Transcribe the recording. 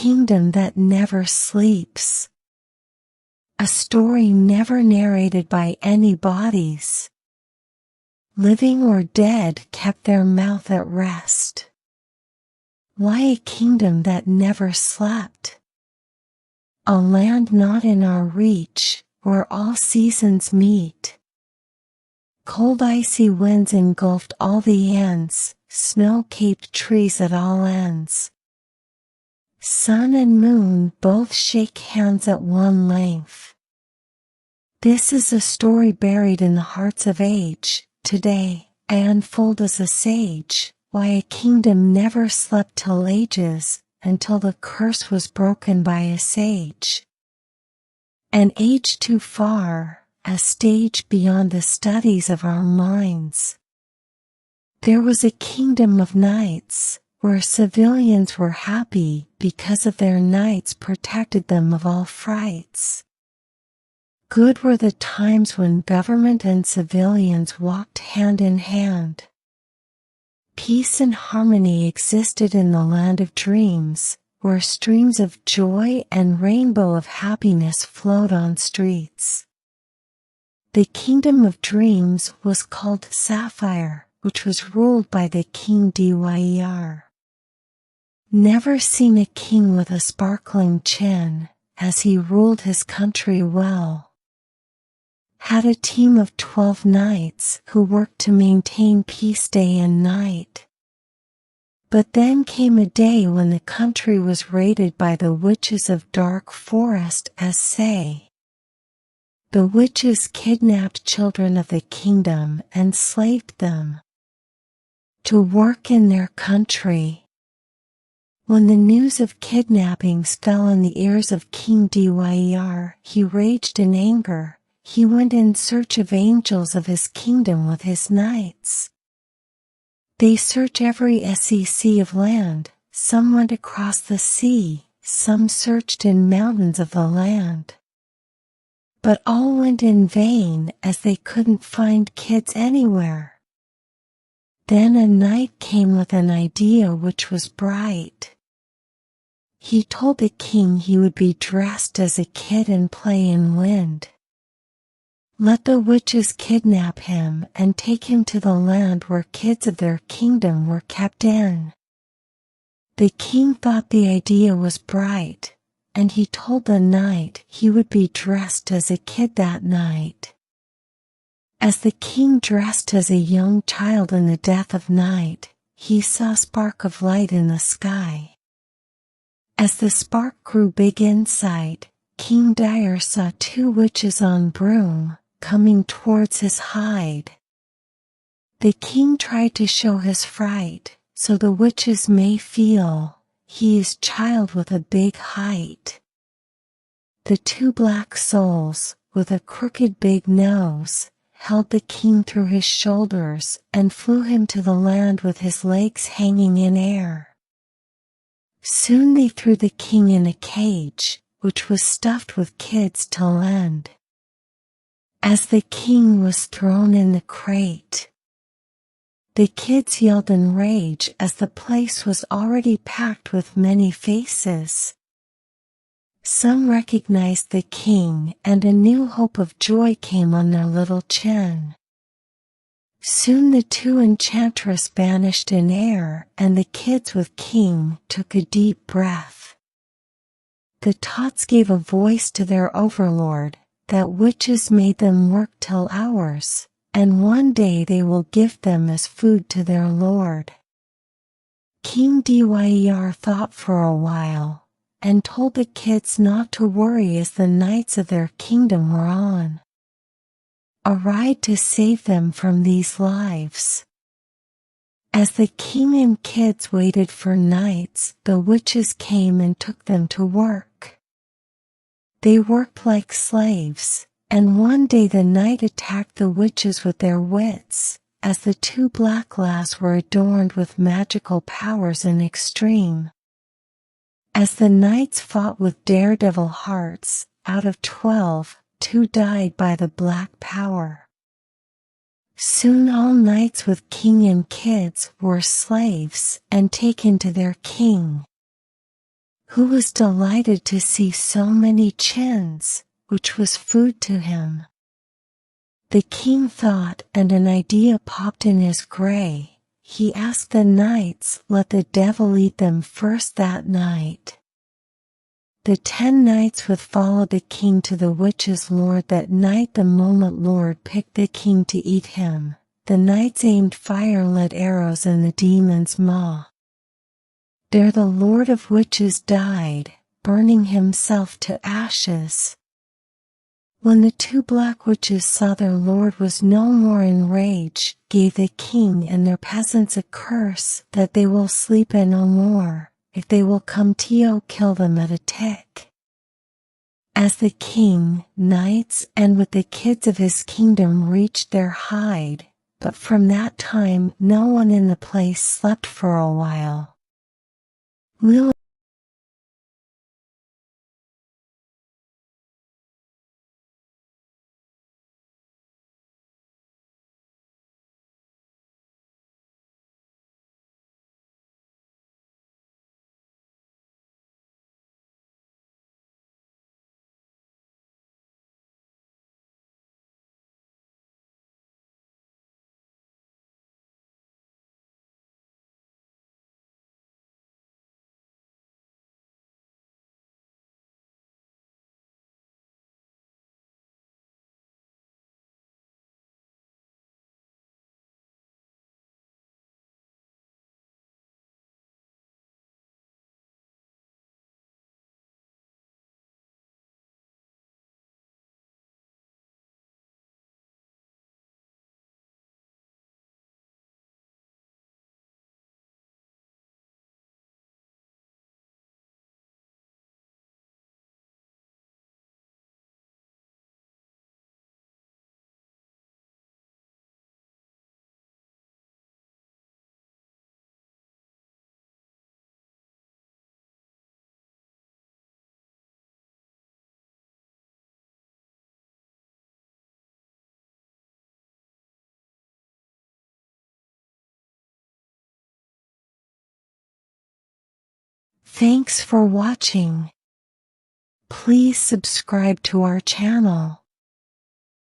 kingdom that never sleeps. A story never narrated by any bodies. Living or dead kept their mouth at rest. Why a kingdom that never slept? A land not in our reach, where all seasons meet. Cold icy winds engulfed all the ends, snow-capped trees at all ends. Sun and moon both shake hands at one length. This is a story buried in the hearts of age. Today, I unfold as a sage, why a kingdom never slept till ages, until the curse was broken by a sage. An age too far, a stage beyond the studies of our minds. There was a kingdom of knights, where civilians were happy because of their knights protected them of all frights. Good were the times when government and civilians walked hand in hand. Peace and harmony existed in the land of dreams, where streams of joy and rainbow of happiness flowed on streets. The kingdom of dreams was called Sapphire, which was ruled by the king Dyer. Never seen a king with a sparkling chin, as he ruled his country well. Had a team of 12 knights who worked to maintain peace day and night. But then came a day when the country was raided by the witches of dark forest, as say. The witches kidnapped children of the kingdom and enslaved them to work in their country. When the news of kidnappings fell on the ears of King Dyer, he raged in anger. He went in search of angels of his kingdom with his knights. They search every sec of land, some went across the sea, some searched in mountains of the land. But all went in vain, as they couldn't find kids anywhere. Then a knight came with an idea which was bright. He told the king he would be dressed as a kid and play in wind. Let the witches kidnap him and take him to the land where kids of their kingdom were kept in. The king thought the idea was bright, and he told the knight he would be dressed as a kid that night. As the king dressed as a young child in the death of night, he saw a spark of light in the sky. As the spark grew big in sight, King Dyer saw 2 witches on broom, coming towards his hide. The king tried to show his fright, so the witches may feel he is child with a big height. The 2 black souls, with a crooked big nose, held the king through his shoulders and flew him to the land with his legs hanging in air. Soon they threw the king in a cage, which was stuffed with kids till end. As the king was thrown in the crate, the kids yelled in rage as the place was already packed with many faces. Some recognized the king, and a new hope of joy came on their little chin. Soon the 2 enchantress vanished in air, and the kids with king took a deep breath. The tots gave a voice to their overlord, that witches made them work till hours, and one day they will give them as food to their lord. King Dyer thought for a while, and told the kids not to worry as the knights of their kingdom were on a ride to save them from these lives. As the king and kids waited for knights, the witches came and took them to work. They worked like slaves, and one day the knight attacked the witches with their wits, as the 2 black lass were adorned with magical powers in extreme. As the knights fought with daredevil hearts, out of 12, 2 died by the black power. Soon all knights with king and kids were slaves and taken to their king, who was delighted to see so many chins, which was food to him. The king thought, and an idea popped in his gray. He asked the knights, let the devil eat them first that night. The 10 knights would follow the king to the witch's lord that night. The moment Lord picked the king to eat him, the knights aimed fire-lit arrows in the demon's maw. There the lord of witches died, burning himself to ashes. When the 2 black witches saw their lord was no more enraged, gave the king and their peasants a curse that they will sleep no more. If they will come to kill them at a tick. As the king, knights, and with the kids of his kingdom reached their hide, but from that time no one in the place slept for a while. Thanks for watching. Please subscribe to our channel.